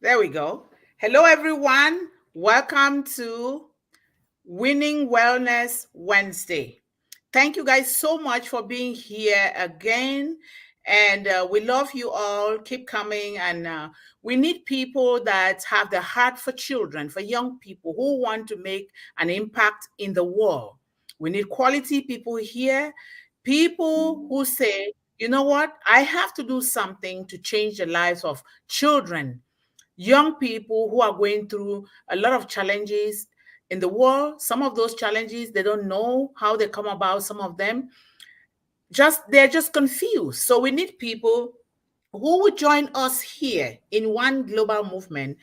There we go. Hello, everyone. Welcome to Winning Wellness Wednesday. Thank you guys so much for being here again. And we love you all. Keep coming. And we need people that have the heart for children, for young people who want to make an impact in the world. We need quality people here, people who say, you know what, I have to do something to change the lives of children, young people who are going through a lot of challenges in the world. Some of those challenges, they don't know how they come about. Some of them they're just confused. So we need people who will join us here in one global movement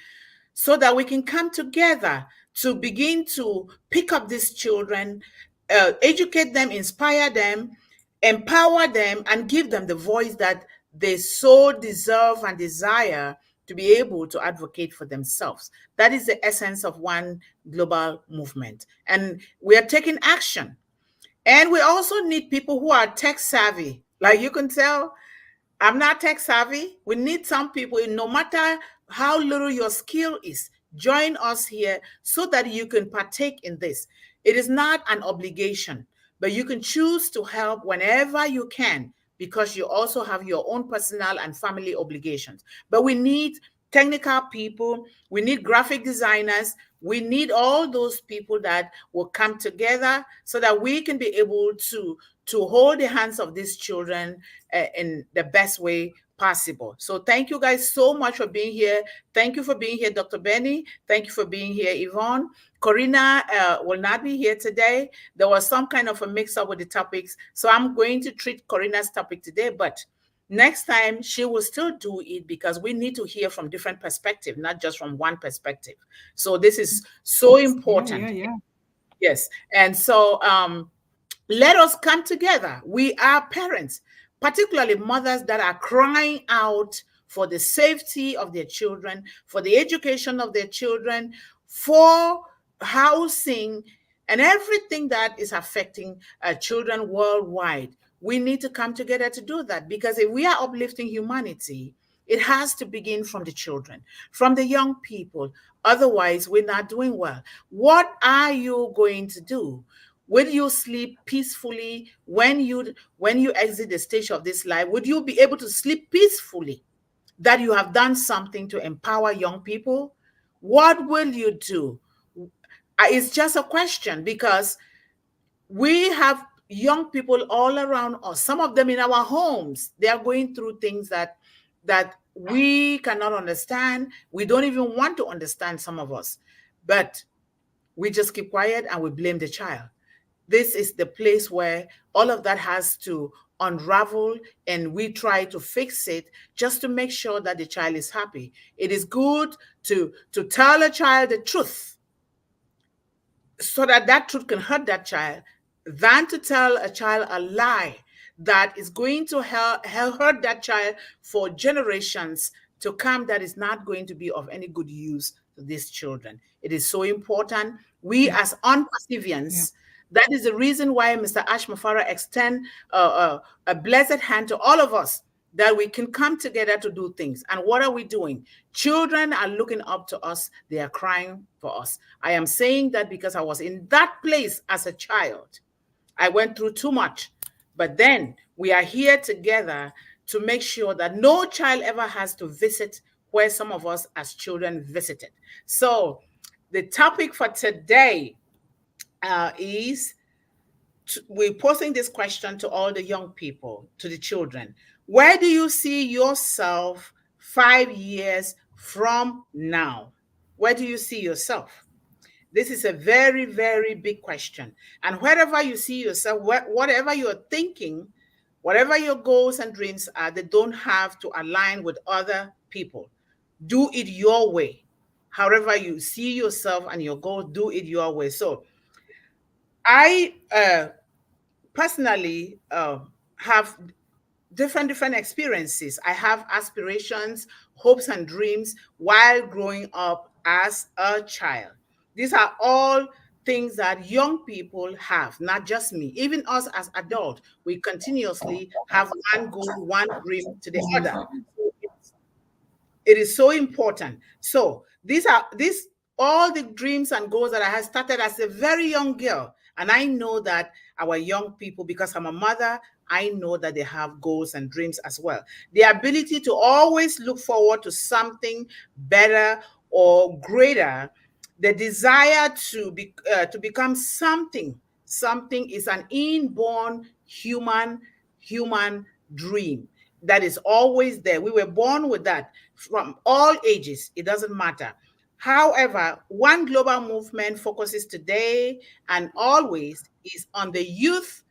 so that we can come together to begin to pick up these children, educate them, inspire them, empower them, and give them the voice that they so deserve and desire to be able to advocate for themselves. That is the essence of one global movement. And we are taking action. And we also need people who are tech savvy. Like you can tell, I'm not tech savvy. We need some people, no matter how little your skill is, join us here so that you can partake in this. It is not an obligation, but you can choose to help whenever you can because you also have your own personal and family obligations. But we need technical people, we need graphic designers, we need all those people that will come together so that we can be able to hold the hands of these children in the best way possible. So thank you guys so much for being here. Thank you for being here, Dr. Benny. Thank you for being here, Yvonne. Corrina will not be here today. There was some kind of a mix-up with the topics, so I'm going to treat Corrina's topic today, but next time she will still do it because we need to hear from different perspectives, not just from one perspective. So this is so important. Yeah. Yes. And so let us come together. We are parents, particularly mothers that are crying out for the safety of their children, for the education of their children, for housing, and everything that is affecting children worldwide. We need to come together to do that because if we are uplifting humanity, it has to begin from the children, from the young people. Otherwise, we're not doing well. What are you going to do? Will you sleep peacefully when you exit the stage of this life? Would you be able to sleep peacefully that you have done something to empower young people? What will you do? It's just a question because we have young people all around us, some of them in our homes. They are going through things that we cannot understand. We don't even want to understand, some of us, but we just keep quiet and we blame the child. This is the place where all of that has to unravel, and we try to fix it just to make sure that the child is happy. It is good to tell a child the truth so that that truth can hurt that child than to tell a child a lie that is going to hurt that child for generations to come, that is not going to be of any good use to these children. It is so important. We Yeah. as unperseverance, that is the reason why Mr. Ash Mafara extend a blessed hand to all of us that we can come together to do things. And what are we doing? Children are looking up to us. They are crying for us. I am saying that because I was in that place as a child. I went through too much. But then we are here together to make sure that no child ever has to visit where some of us as children visited. So the topic for today is we're posing this question to all the young people, to the children. Where do you see yourself 5 years from now? Where do you see yourself? This is a very, very big question. And wherever you see yourself, whatever you're thinking, whatever your goals and dreams are, they don't have to align with other people. Do it your way. However you see yourself and your goals, do it your way. So I personally have different experiences. I have aspirations, hopes, and dreams while growing up as a child. These are all things that young people have, not just me. Even us as adults, we continuously have one goal, one dream to the other. It is so important. So these all the dreams and goals that I had started as a very young girl. And I know that our young people, because I'm a mother, I know that they have goals and dreams as well. The ability to always look forward to something better or greater, the desire to become something. Something is an inborn human dream that is always there. We were born with that from all ages. It doesn't matter. However, one global movement focuses today and always is on the youth,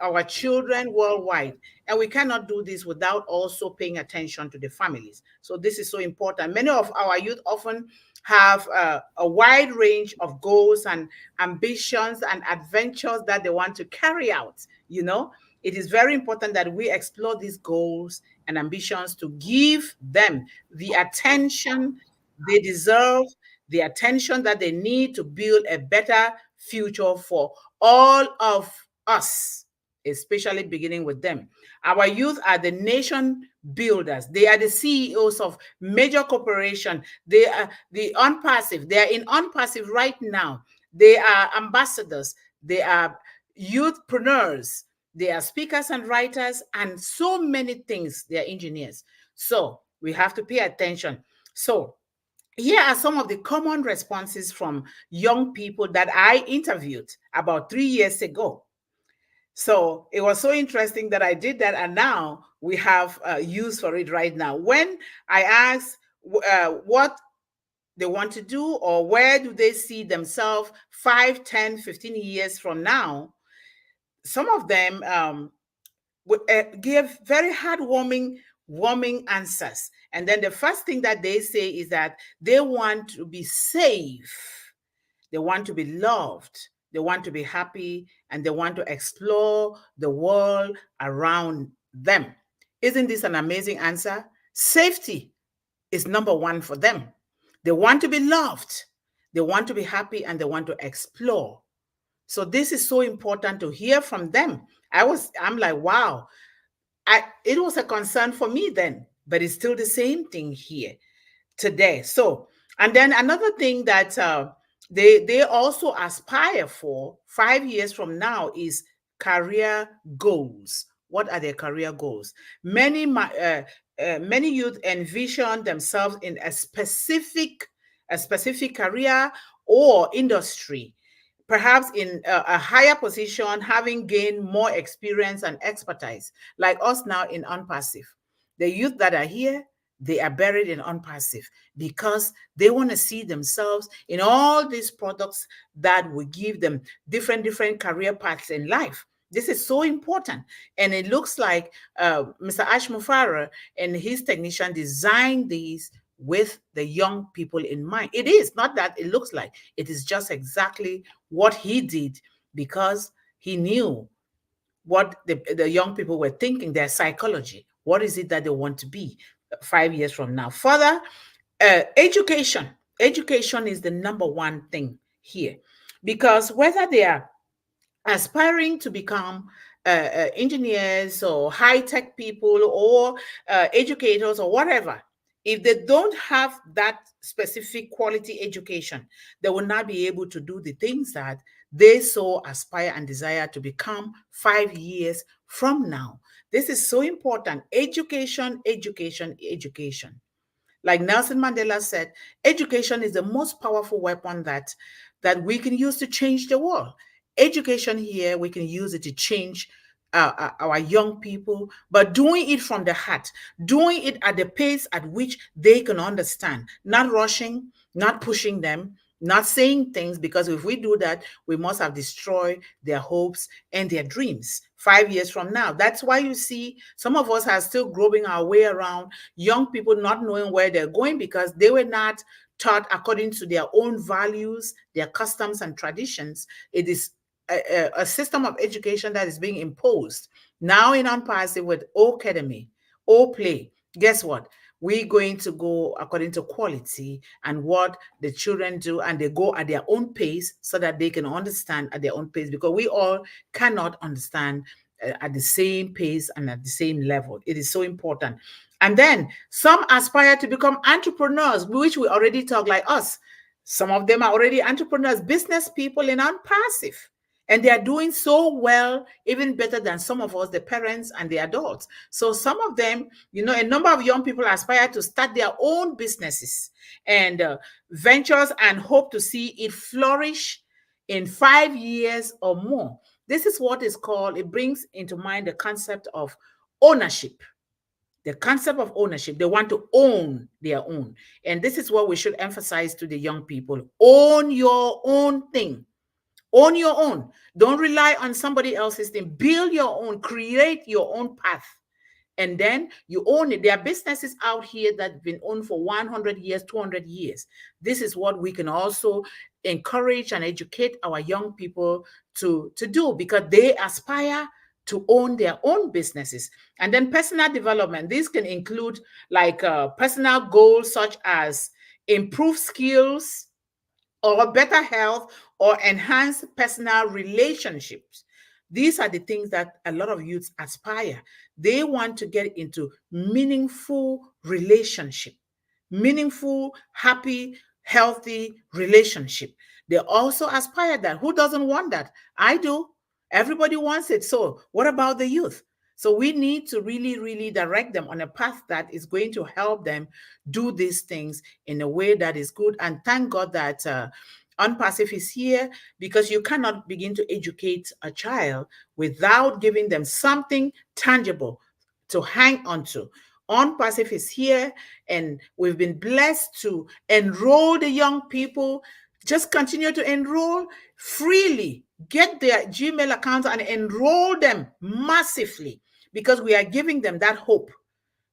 our children worldwide. And we cannot do this without also paying attention to the families. So this is so important. Many of our youth often have a wide range of goals and ambitions and adventures that they want to carry out. It is very important that we explore these goals and ambitions to give them the attention they deserve, the attention that they need to build a better future for all of us, especially beginning with them. Our youth are the nation builders. They are the CEOs of major corporations. They are the unpassive. They are in unpassive right now. They are ambassadors. They are youthpreneurs. They are speakers and writers and so many things. They are engineers. So we have to pay attention. So here are some of the common responses from young people that I interviewed about 3 years ago. So it was so interesting that I did that, and now we have use for it right now. When I asked what they want to do or where do they see themselves 5, 10, 15 years from now, some of them give very heartwarming answers. And then the first thing that they say is that they want to be safe, they want to be loved, they want to be happy, and they want to explore the world around them. Isn't this an amazing answer? Safety is number one for them. They want to be loved, they want to be happy, and they want to explore. So this is so important to hear from them. I'm like, wow. It was a concern for me then, but it's still the same thing here today. So, and then another thing that they also aspire for 5 years from now is career goals. What are their career goals? Many youth envision themselves in a specific career or industry, perhaps in a higher position, having gained more experience and expertise, like us now in Unpassive. The youth that are here, they are buried in Unpassive because they want to see themselves in all these products that will give them different career paths in life. This is so important. And it looks like Mr. Ash Mufara and his technician designed these with the young people in mind. It is not that it looks like, it is just exactly what he did because he knew what the young people were thinking, their psychology. What is it that they want to be 5 years from now? Further, education. Education is the number one thing here, because whether they are aspiring to become engineers or high-tech people or educators or whatever, if they don't have that specific quality education, they will not be able to do the things that they so aspire and desire to become 5 years from now. This is so important. Education, education, education. Like Nelson Mandela said, education is the most powerful weapon that we can use to change the world. Education here, we can use it to change our young people, but doing it from the heart, doing it at the pace at which they can understand, not rushing, not pushing them, not saying things, because if we do that, we must have destroyed their hopes and their dreams 5 years from now. That's why you see some of us are still groping our way around, young people not knowing where they're going because they were not taught according to their own values, their customs and traditions. It is a system of education that is being imposed now in Unpassive with Academy, Play. Guess what? We're going to go according to quality and what the children do, and they go at their own pace so that they can understand at their own pace, because we all cannot understand at the same pace and at the same level. It is so important. And then some aspire to become entrepreneurs, which we already talk like us. Some of them are already entrepreneurs, business people in unpassive. And they are doing so well, even better than some of us, the parents and the adults. So some of them, a number of young people aspire to start their own businesses and ventures and hope to see it flourish in 5 years or more. This is what is called, it brings into mind the concept of ownership. The concept of ownership. They want to own their own. And this is what we should emphasize to the young people. Own your own thing. Own your own. Don't rely on somebody else's thing. Build your own. Create your own path. And then you own it. There are businesses out here that have been owned for 100 years, 200 years. This is what we can also encourage and educate our young people to do, because they aspire to own their own businesses. And then personal development. These can include like personal goals such as improve skills or better health or enhance personal relationships. These are the things that a lot of youths aspire. They want to get into meaningful relationship, meaningful, happy, healthy relationship. They also aspire that. Who doesn't want that? I do. Everybody wants it. So what about the youth? So we need to really, really direct them on a path that is going to help them do these things in a way that is good. And thank God that Unpassive is here, because you cannot begin to educate a child without giving them something tangible to hang on to. Unpassive is here, and we've been blessed to enroll the young people. Just continue to enroll freely. Get their Gmail accounts and enroll them massively, because we are giving them that hope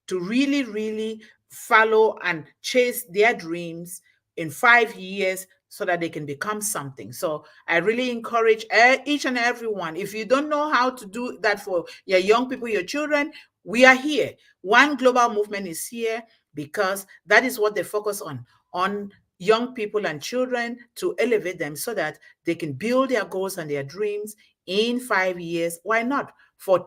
to really, really follow and chase their dreams in 5 years so that they can become something. So I really encourage each and every one. If you don't know how to do that for your young people, your children, we are here. One Global Movement is here because that is what they focus on young people and children, to elevate them so that they can build their goals and their dreams in 5 years. Why not? For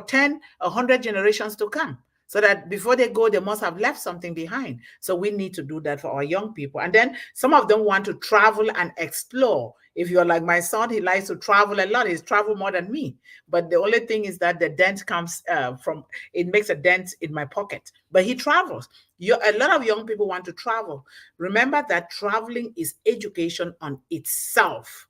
10, 100 generations to come. So that before they go, they must have left something behind. So we need to do that for our young people. And then some of them want to travel and explore. If you're like my son, he likes to travel a lot. He's traveled more than me. But the only thing is that the dent comes it makes a dent in my pocket. But he travels. A lot of young people want to travel. Remember that traveling is education on itself.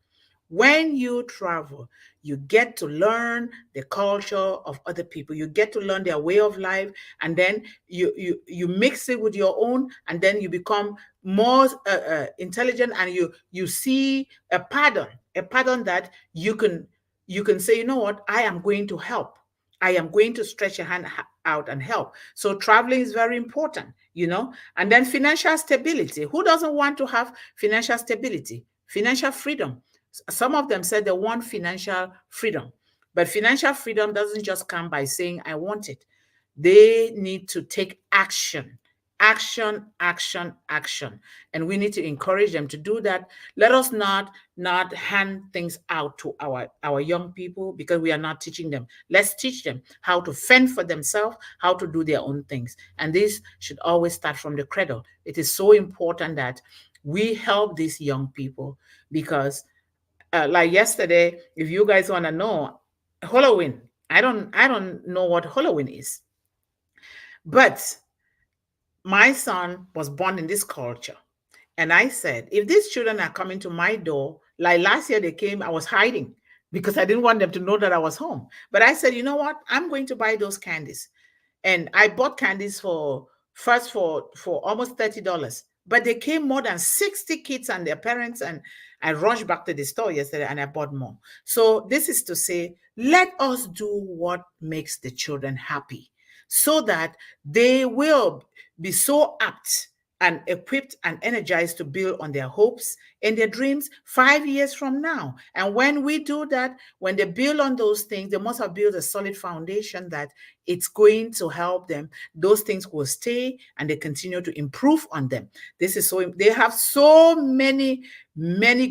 When you travel, you get to learn the culture of other people. You get to learn their way of life, and then you mix it with your own, and then you become more intelligent, and you see a pattern that you can say, you know what, I am going to help. I am going to stretch a hand out and help. So traveling is very important, And then financial stability. Who doesn't want to have financial stability, financial freedom? Some of them said they want financial freedom, but financial freedom doesn't just come by saying, I want it. They need to take action. Action. And we need to encourage them to do that. Let us not hand things out to our young people because we are not teaching them. Let's teach them how to fend for themselves, how to do their own things. And this should always start from the cradle. It is so important that we help these young people, because like yesterday, if you guys want to know, Halloween, I don't know what Halloween is. But my son was born in this culture. And I said, if these children are coming to my door, like last year they came, I was hiding because I didn't want them to know that I was home. But I said, you know what? I'm going to buy those candies. And I bought candies for almost $30. But they came more than 60 kids and their parents, and I rushed back to the store yesterday and I bought more. So this is to say, let us do what makes the children happy so that they will be so apt and equipped and energized to build on their hopes and their dreams 5 years from now. And when we do that, when they build on those things, they must have built a solid foundation that it's going to help them. Those things will stay and they continue to improve on them. This is so, they have so many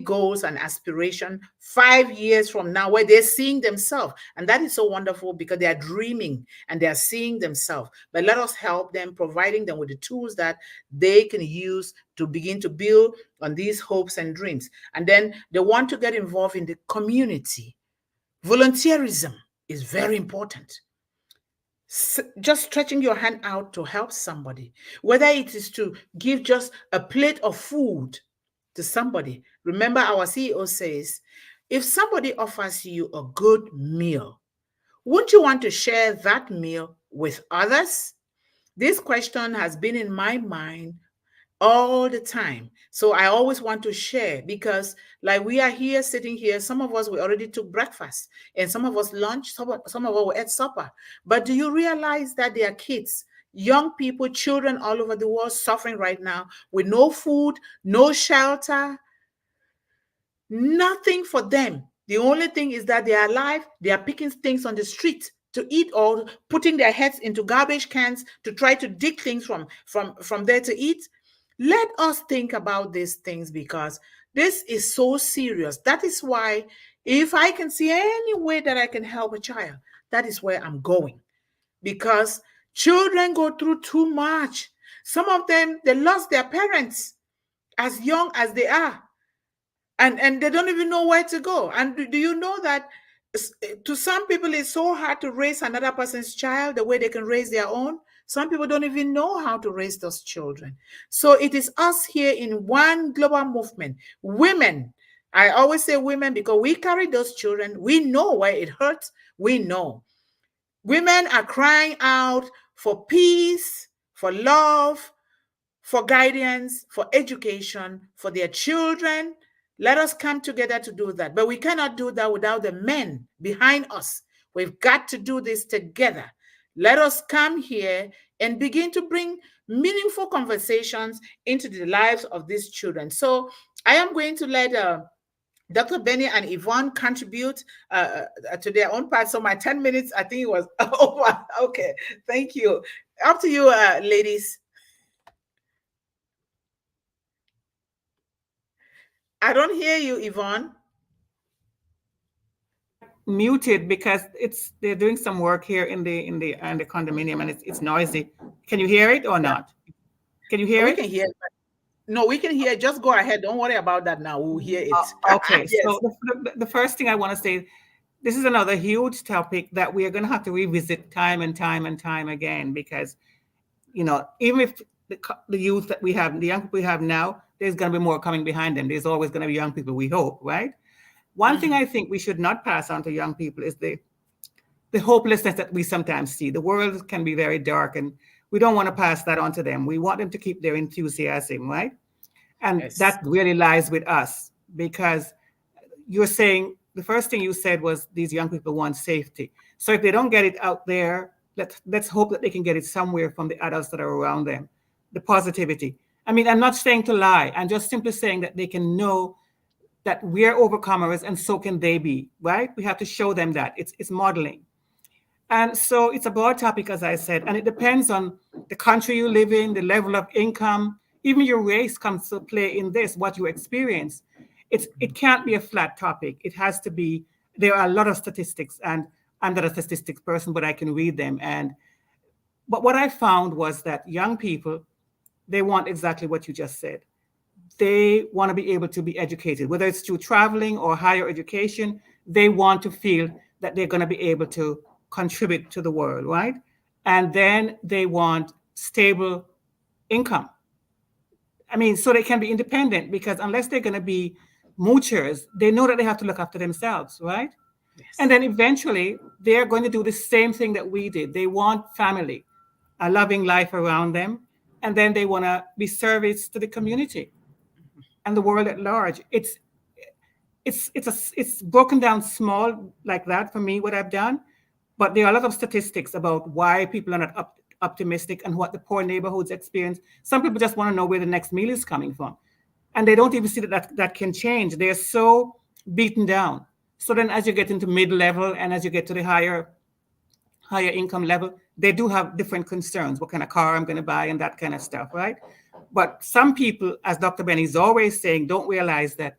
goals and aspiration 5 years from now where they're seeing themselves. And that is so wonderful because they are dreaming and they are seeing themselves. But let us help them, providing them with the tools that they can use to begin to build on these hopes and dreams. And then they want to get involved in the community. Volunteerism is very important. Just stretching your hand out to help somebody, whether it is to give just a plate of food to somebody. Remember, our CEO says, if somebody offers you a good meal, wouldn't you want to share that meal with others? This question has been in my mind all the time. So I always want to share because like we are here sitting here, some of us, we already took breakfast and some of us lunch, some of us will ate supper. But do you realize that there are kids, young people, children all over the world suffering right now with no food, no shelter, nothing for them. The only thing is that they are alive. They are picking things on the street to eat or putting their heads into garbage cans to try to dig things from there to eat. Let us think about these things because this is so serious. That is why if I can see any way that I can help a child, that is where I'm going. Because children go through too much. Some of them, they lost their parents as young as they are. And they don't even know where to go. And do you know that to some people, it's so hard to raise another person's child the way they can raise their own? Some people don't even know how to raise those children. So it is us here in one global movement. Women, I always say women because we carry those children. We know where it hurts. We know. Women are crying out for peace, for love, for guidance, for education, for their children. Let us come together to do that. But we cannot do that without the men behind us. We've got to do this together. Let us come here and begin to bring meaningful conversations into the lives of these children. So I am going to let DrBenny and Yvonne contribute to their own part. So my 10 minutes, I think it was over. Okay, thank you. Up to you, ladies. I don't hear you, Yvonne. Muted because they're doing some work here in the condominium and it's noisy. Can you hear it or not? Can you hear it? We can hear it. No, we can hear it. Just go ahead. Don't worry about that now. We'll hear it. Okay. Yes. So the first thing I want to say, this is another huge topic that we are going to have to revisit time and time and time again because, you know, even if the youth that we have, the young people we have now, there's going to be more coming behind them. There's always going to be young people, we hope, right? One thing I think we should not pass on to young people is the hopelessness that we sometimes see. The world can be very dark and we don't want to pass that on to them. We want them to keep their enthusiasm, right? And yes, that really lies with us because you're saying, the first thing you said was these young people want safety. So if they don't get it out there, let's hope that they can get it somewhere from the adults that are around them. The positivity. I mean, I'm not saying to lie. I'm just simply saying that they can know that we're overcomers and so can they be, right? We have to show them that. It's modeling. And so it's a broad topic, as I said, and it depends on the country you live in, the level of income, even your race comes to play in this, what you experience. It can't be a flat topic. It has to be, there are a lot of statistics and I'm not a statistics person, but I can read them. But what I found was that young people, they want exactly what you just said. They want to be able to be educated, whether it's through traveling or higher education. They want to feel that they're going to be able to contribute to the world, right? And then they want stable income. I mean, so they can be independent because unless they're going to be moochers, they know that they have to look after themselves, right? Yes. And then eventually they're going to do the same thing that we did. They want family, a loving life around them, and then they want to be service to the community and the world at large. It's broken down small like that for me, what I've done, but there are a lot of statistics about why people are not optimistic and what the poor neighborhoods experience. Some people just want to know where the next meal is coming from, and they don't even see that can change. They're so beaten down. So then as you get into mid-level and as you get to the higher income level, they do have different concerns, what kind of car I'm going to buy and that kind of stuff, right? But some people, as Dr. Benny is always saying, don't realize that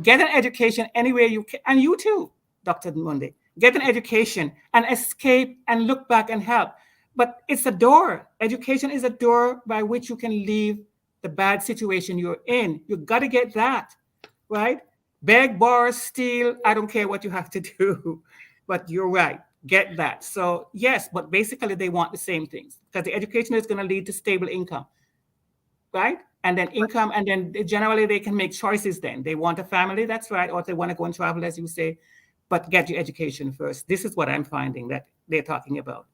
get an education anywhere you can, and you too, Dr. Mundih, get an education and escape and look back and help. But it's a door. Education is a door by which you can leave the bad situation you're in. You got to get that, right? Beg, borrow, steal, I don't care what you have to do, but you're right, get that. So yes, but basically they want the same things because the education is going to lead to stable income, right? And then income, and then generally they can make choices then. They want a family, that's right, or they want to go and travel, as you say, but get your education first. This is what I'm finding that they're talking about.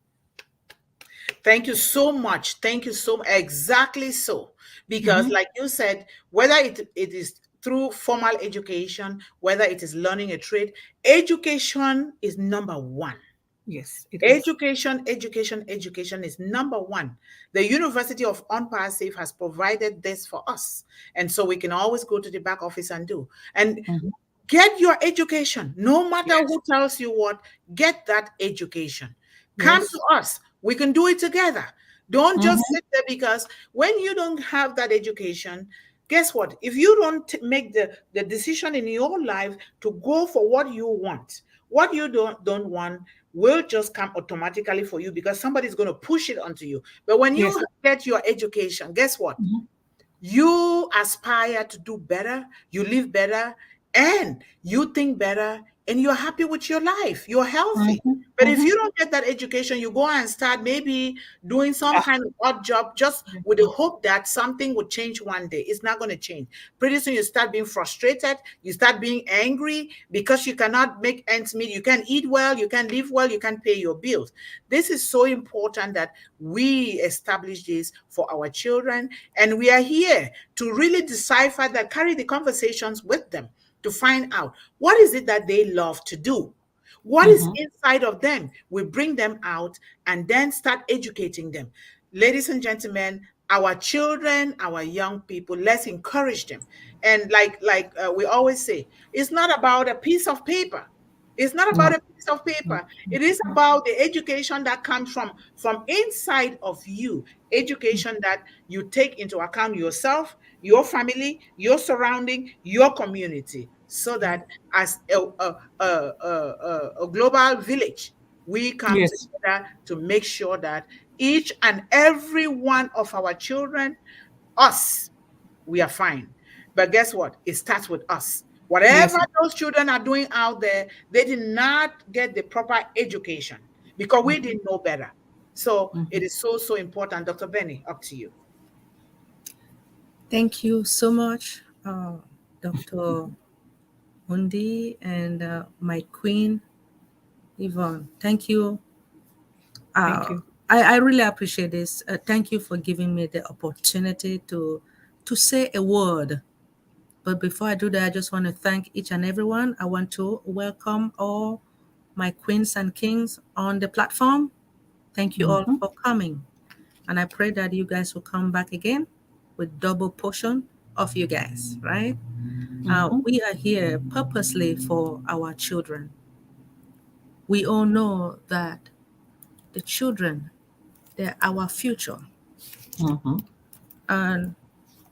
Thank you so much. Thank you so much. Exactly so. Because like you said, whether it is through formal education, whether it is learning a trade, education is number one. Yes, it is. Education is number one. The University of Unpassive has provided this for us. And so we can always go to the back office and do. And get your education. No matter who tells you what, get that education. Come to us. We can do it together. Don't just sit there, because when you don't have that education, guess what? If you don't make the decision in your life to go for what you want, what you don't want will just come automatically for you because somebody's going to push it onto you. But when you get your education, guess what? You aspire to do better, you live better, and you think better, and you're happy with your life. You're healthy. But if you don't get that education, you go and start maybe doing some kind of odd job just with the hope that something would change one day. It's not going to change. Pretty soon you start being frustrated. You start being angry because you cannot make ends meet. You can't eat well. You can't live well. You can't pay your bills. This is so important that we establish this for our children. And we are here to really decipher that, carry the conversations with them, to find out what is it that they love to do. What is inside of them? We bring them out and then start educating them. Ladies and gentlemen, our children, our young people, let's encourage them. And like we always say, it's not about a piece of paper. It's not about a piece of paper. It is about the education that comes from inside of you. Education that you take into account yourself, your family, your surrounding, your community, so that as a global village, we come together to make sure that each and every one of our children, us, we are fine. But guess what? It starts with us. Whatever those children are doing out there, they did not get the proper education because we didn't know better. So it is so, so important. Dr. Benny, up to you. Thank you so much, Dr. Mundih and my queen, Yvonne. Thank you. Thank you. I really appreciate this. Thank you for giving me the opportunity to say a word. But before I do that, I just want to thank each and everyone. I want to welcome all my queens and kings on the platform. Thank you all for coming. And I pray that you guys will come back again with double portion of you guys, right? We are here purposely for our children. We all know that the children, they're our future. And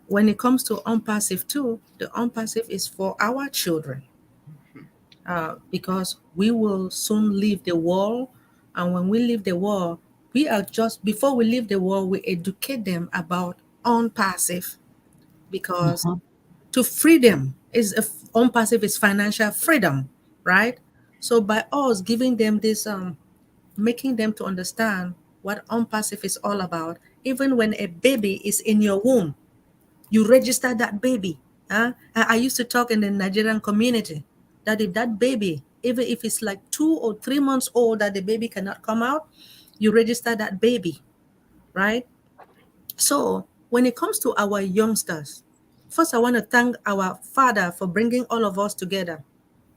when it comes to Unpassive too, the Unpassive is for our children. Because we will soon leave the world. And when we leave the world, we are just, before we leave the world, we educate them about Unpassive. Because to freedom is Unpassive is financial freedom, right? So by us giving them this, making them to understand what Unpassive is all about, even when a baby is in your womb, you register that baby. I used to talk in the Nigerian community that if that baby, even if it's like 2 or 3 months old, that the baby cannot come out, you register that baby, right? So when it comes to our youngsters, first I want to thank our Father for bringing all of us together,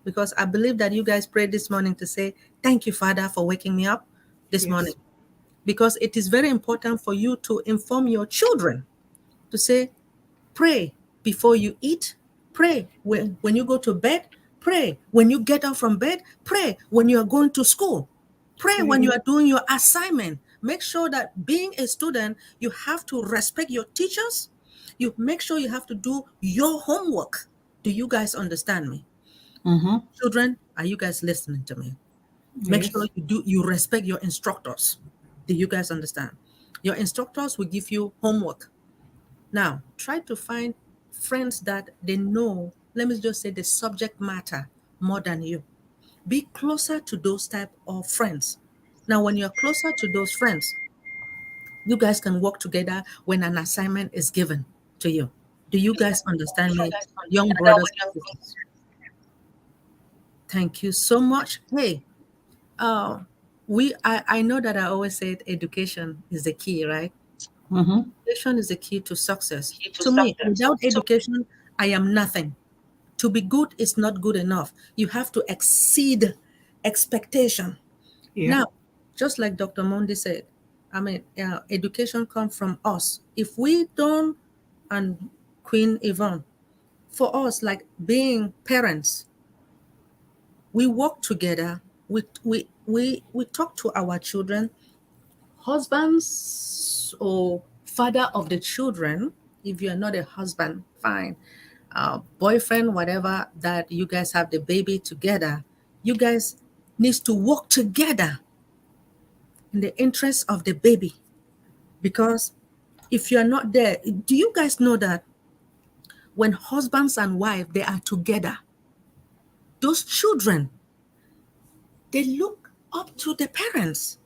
because I believe that you guys prayed this morning to say, thank you, Father, for waking me up this morning. Because it is very important for you to inform your children to say, pray before you eat, pray when you go to bed, pray when you get up from bed, pray when you are going to school, pray when you are doing your assignment, make sure that being a student, you have to respect your teachers. You make sure you have to do your homework. Do you guys understand me? Children, are you guys listening to me? Make sure you respect your instructors. Do you guys understand? Your instructors will give you homework. Now, try to find friends that they know, let me just say, the subject matter more than you. Be closer to those type of friends. Now, when you're closer to those friends, you guys can work together when an assignment is given to you. Do you guys understand me, young brothers and sisters? Thank you so much. Hey, I know that I always said education is the key, right? Education is the key to success. To me, without education, I am nothing. To be good is not good enough. You have to exceed expectation. Now, just like Dr. Mundih said, I mean, education comes from us. If we don't, and Queen Yvonne, for us, like being parents, we work together. We talk to our children, husbands or father of the children. If you're not a husband, fine. Boyfriend, whatever, that you guys have the baby together, you guys needs to work together in the interest of the baby. Because if you're not there, do you guys know that when husbands and wife, they are together, those children, they look up to the parents.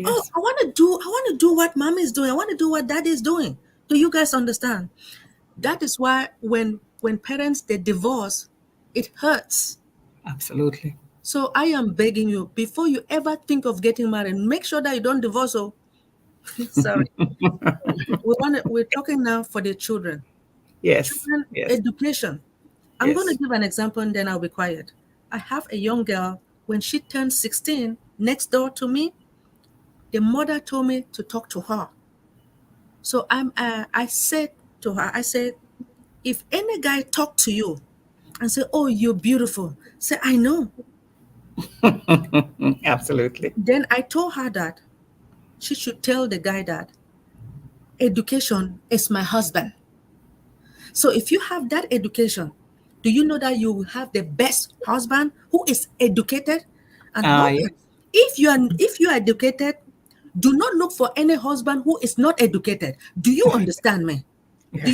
Oh, I want to do what mom is doing. I want to do what dad is doing. Do you guys understand? That is why when parents, they divorce, it hurts. Absolutely. So I am begging you, before you ever think of getting married, make sure that you don't divorce. Oh, sorry. We're talking now for the children. Children, education. I'm going to give an example and then I'll be quiet. I have a young girl. When she turned 16, next door to me, the mother told me to talk to her. So I said to her, I said, if any guy talk to you and say, oh, you're beautiful, say, I know. Absolutely. Then I told her that she should tell the guy that education is my husband. So if you have that education, do you know that you will have the best husband who is educated? And if you are educated, do not look for any husband who is not educated. Do you understand me? Yes.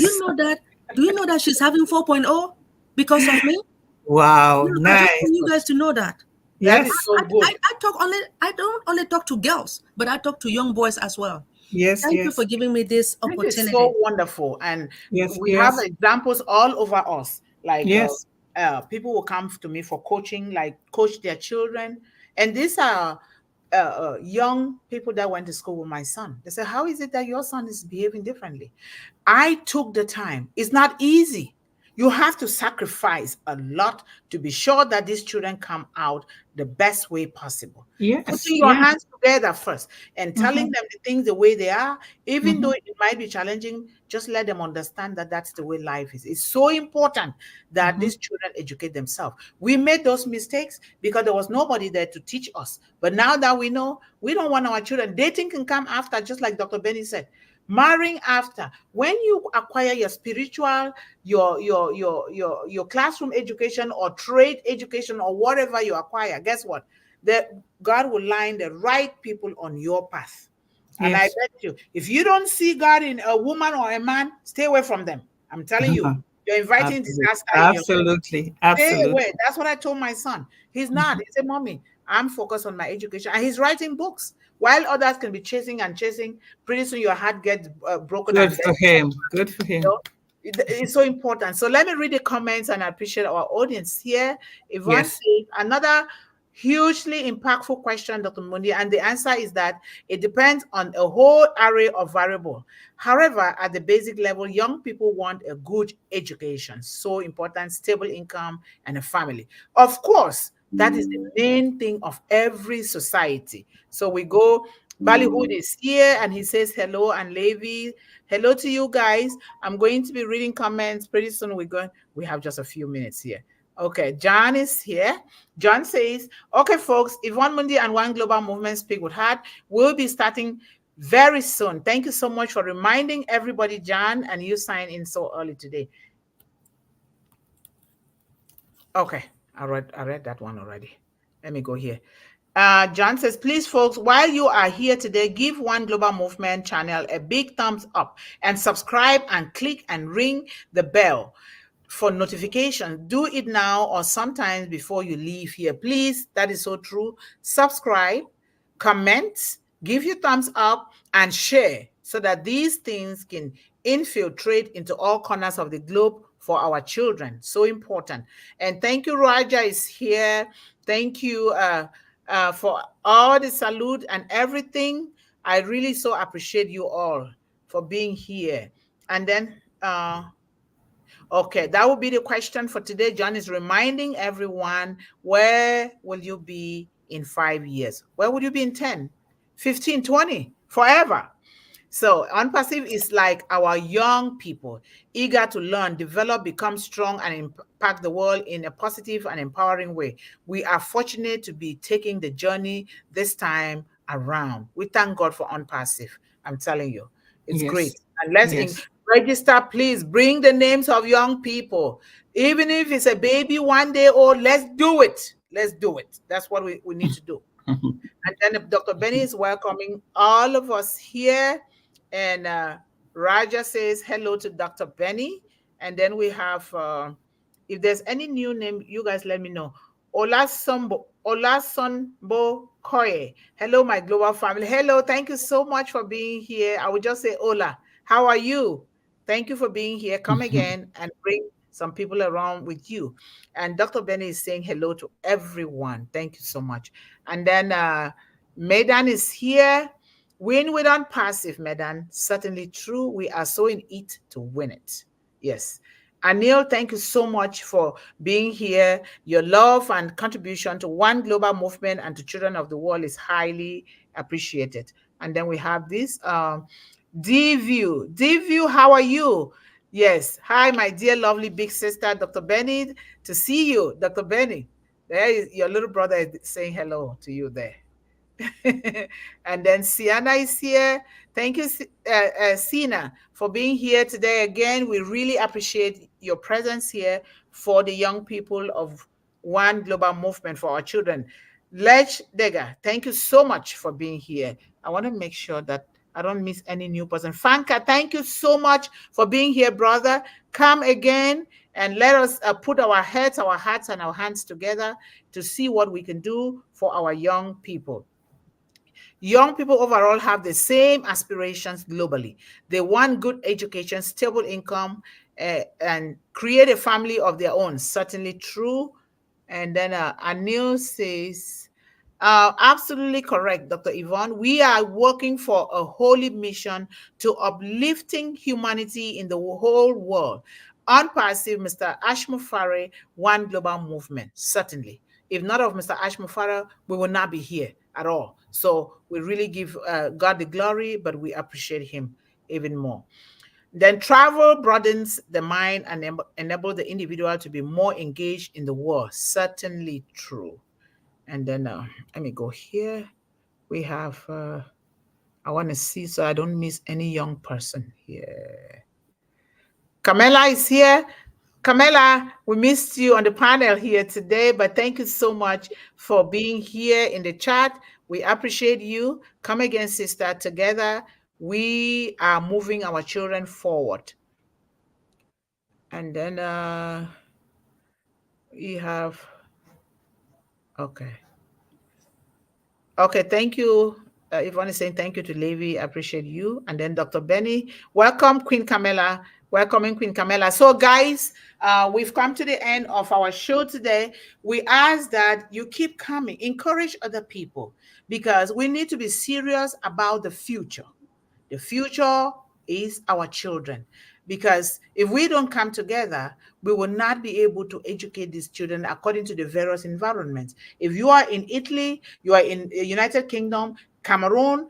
Do you know that she's having 4.0 because of me? Wow, nice. I want you guys to know that. Yes, I don't only talk to girls, but I talk to young boys as well. Yes, Thank you for giving me this opportunity. It's so wonderful, and we have examples all over us. Like people will come to me for coaching, like coach their children, and these are young people that went to school with my son. They say, how is it that your son is behaving differently? I took the time. It's not easy. You have to sacrifice a lot to be sure that these children come out the best way possible. Yes. Putting your hands together first and telling them the things the way they are, even though it might be challenging, just let them understand that that's the way life is. It's so important that these children educate themselves. We made those mistakes because there was nobody there to teach us. But now that we know, we don't want our children. Dating can come after, just like Dr. Benny said. Marrying after. When you acquire your spiritual, your classroom education or trade education or whatever you acquire, guess what? God will line the right people on your path. And I bet you, if you don't see God in a woman or a man, stay away from them. I'm telling you, you're inviting disaster. Absolutely. Stay away. That's what I told my son. He's not. He said, Mommy, I'm focused on my education. And he's writing books. While others can be chasing and chasing, pretty soon your heart gets broken. Good for him. Good for him. So it's so important. So let me read the comments, and I appreciate our audience here. Yvonne said, another hugely impactful question, Dr. Mundih, and the answer is that it depends on a whole array of variables. However, at the basic level, young people want a good education. So important, stable income, and a family. Of course, that is the main thing of every society. So we go, Ballywood is here, and he says hello, and Levi, hello to you guys. I'm going to be reading comments pretty soon. We have just a few minutes here. Okay, John is here. John says, okay, folks, Yvonne Mundih and One Global Movement Speak with Heart will be starting very soon. Thank you so much for reminding everybody, John, and you signed in so early today. Okay, I read that one already. Let me go here. John says, please, folks, while you are here today, give One Global Movement channel a big thumbs up and subscribe and click and ring the bell for notification. Do it now or sometimes before you leave here. Please, that is so true. Subscribe, comment, give your thumbs up, and share so that these things can infiltrate into all corners of the globe for our children. So important. And thank you, Raja is here. Thank you for all the salute and everything. I really so appreciate you all for being here. And then, okay, that will be the question for today. John is reminding everyone, where will you be in 5 years? Where will you be in 10, 15, 20, forever? So Unpassive is like our young people, eager to learn, develop, become strong, and impact the world in a positive and empowering way. We are fortunate to be taking the journey this time around. We thank God for Unpassive. I'm telling you, it's great. And let's register, please. Bring the names of young people. Even if it's a baby 1 day old, let's do it. Let's do it. That's what we need to do. And then Dr. Benny is welcoming all of us here. And Raja says hello to Dr. Benny. And then we have, if there's any new name, you guys let me know. Olasonbo Koye. Hello, my global family. Hello, thank you so much for being here. I would just say, Ola, how are you? Thank you for being here. Come again and bring some people around with you. And Dr. Benny is saying hello to everyone. Thank you so much. And then Medan is here. Win with Unpassive, Medan. Certainly true. We are so in it to win it. Yes. Anil, thank you so much for being here. Your love and contribution to One Global Movement and to children of the world is highly appreciated. And then we have this D-View. D-View, how are you? Yes. Hi, my dear, lovely big sister, Dr. Benny. To see you, Dr. Benny. There is your little brother is saying hello to you there. And then Sienna is here. Thank you, Sina, for being here today again. We really appreciate your presence here for the young people of One Global Movement for our children. Lech Dega, thank you so much for being here. I want to make sure that I don't miss any new person. Fanka, thank you so much for being here, brother. Come again and let us put our heads, our hearts, and our hands together to see what we can do for our young people. Young people overall have the same aspirations globally. They want good education, stable income, and create a family of their own. Certainly true. And then Anil says, absolutely correct, Dr. Yvonne. We are working for a holy mission to uplifting humanity in the whole world. Unpassive, Mr. Ashmufare, One Global Movement, certainly. If not of Mr. Ashmufare, we will not be here at all. So we really give God the glory, but we appreciate him even more. Then travel broadens the mind and enable the individual to be more engaged in the world. Certainly true. And then let me go here. We have, I want to see so I don't miss any young person here. Camilla is here. Camilla, we missed you on the panel here today, but thank you so much for being here in the chat. We appreciate you. Come again, sister. Together, we are moving our children forward. And then we have, okay. Okay, thank you. Yvonne is saying thank you to Levi. I appreciate you. And then Dr. Benny. Welcome, Queen Camilla. Welcoming Queen Camilla. So guys, we've come to the end of our show today. We ask that you keep coming, encourage other people, because we need to be serious about the future. The future is our children, because if we don't come together, we will not be able to educate these children according to the various environments. If you are in Italy, you are in the United Kingdom, Cameroon,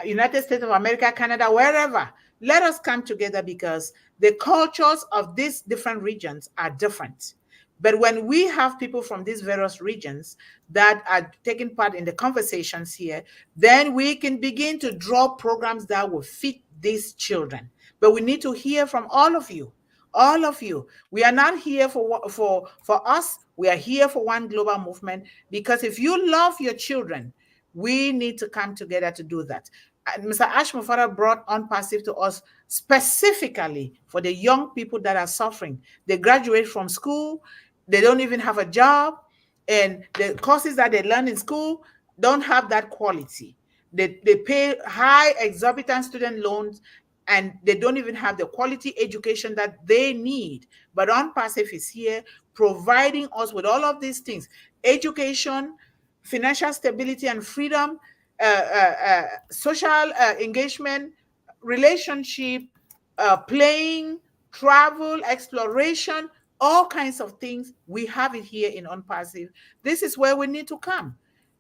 United States of America, Canada, wherever, let us come together, because the cultures of these different regions are different. But when we have people from these various regions that are taking part in the conversations here, then we can begin to draw programs that will fit these children. But we need to hear from all of you. All of you. We are not here for us. We are here for one global movement, because if you love your children, we need to come together to do that. And Mr. Ash Mufara brought On Passive to us specifically for the young people that are suffering. They graduate from school, they don't even have a job, and the courses that they learn in school don't have that quality. They pay high exorbitant student loans, and they don't even have the quality education that they need. But On Passive is here providing us with all of these things: education, financial stability and freedom, social engagement, relationship, playing, travel, exploration, all kinds of things. We have it here in On Passive. This is where we need to come.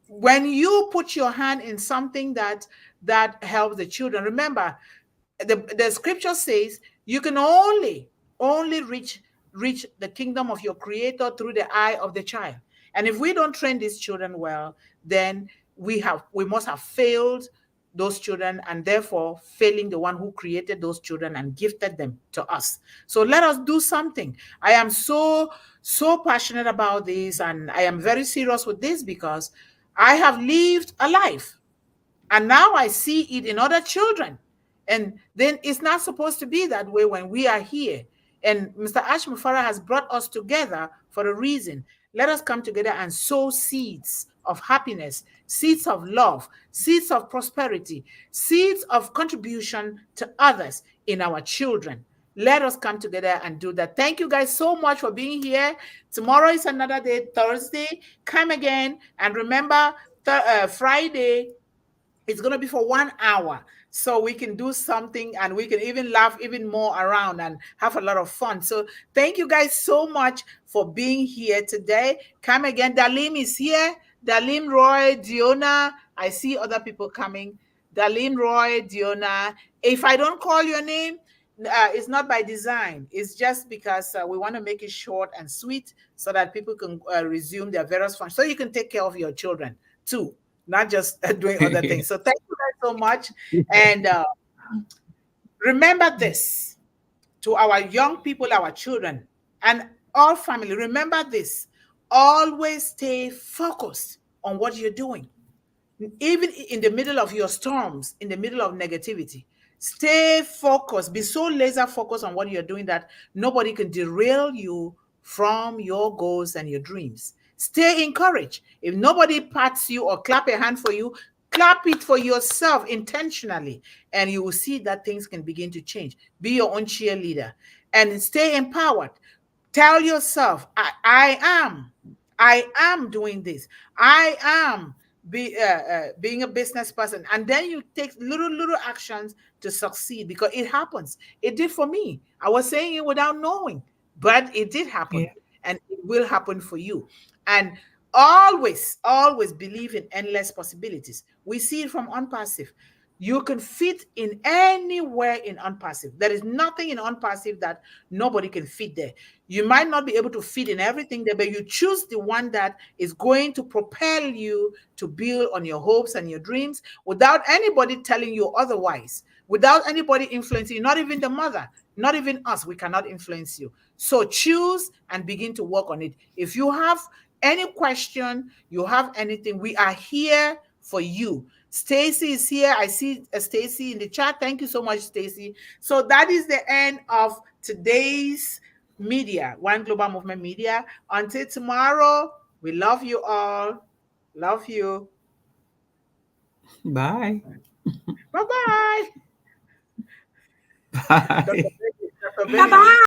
When you put your hand in something that helps the children, remember, the scripture says you can only reach the kingdom of your creator through the eye of the child. And if we don't train these children well, then we must have failed those children, and therefore failing the one who created those children and gifted them to us. So let us do something. I am so passionate about this, and I am very serious with this, because I have lived a life, and now I see it in other children. And then it's not supposed to be that way when we are here. And Mr. Ash Mufara has brought us together for a reason. Let us come together and sow seeds of happiness, seeds of love, seeds of prosperity, seeds of contribution to others in our children. Let us come together and do that. Thank you guys so much for being here. Tomorrow is another day, Thursday. Come again. And remember, Friday, it's going to be for 1 hour. So we can do something, and we can even laugh even more around and have a lot of fun. So thank you guys so much for being here today. Come again. Dalim is here. Dalim, Roy, Diona. I see other people coming. Dalim, Roy, Diona. If I don't call your name, it's not by design. It's just because we want to make it short and sweet so that people can resume their various functions. So you can take care of your children too, not just doing other things. So thank you guys so much. And remember this, to our young people, our children, and all family, remember this: always stay focused on what you're doing. Even in the middle of your storms, in the middle of negativity, stay focused. Be so laser focused on what you're doing that nobody can derail you from your goals and your dreams. Stay encouraged. If nobody pats you or clap a hand for you, clap it for yourself intentionally, and you will see that things can begin to change. Be your own cheerleader and stay empowered. Tell yourself, I am doing this. I am being a business person. And then you take little actions to succeed, because it happens. It did for me. I was saying it without knowing, but it did happen. Yeah. And it will happen for you. And always believe in endless possibilities. We see it from On Passive. You can fit in anywhere in On Passive. There is nothing in On Passive that nobody can fit there. You might not be able to fit in everything there, but you choose the one that is going to propel you to build on your hopes and your dreams without anybody telling you otherwise, without anybody influencing you, not even the mother, not even us. We cannot influence you. So choose and begin to work on it. If you have any question, you have anything, we are here for you. Stacy is here. I see Stacy in the chat. Thank you so much, Stacy. So that is the end of today's media, One Global Movement Media. Until tomorrow, we love you all. Love you. Bye. Bye-bye. Bye. Bye-bye.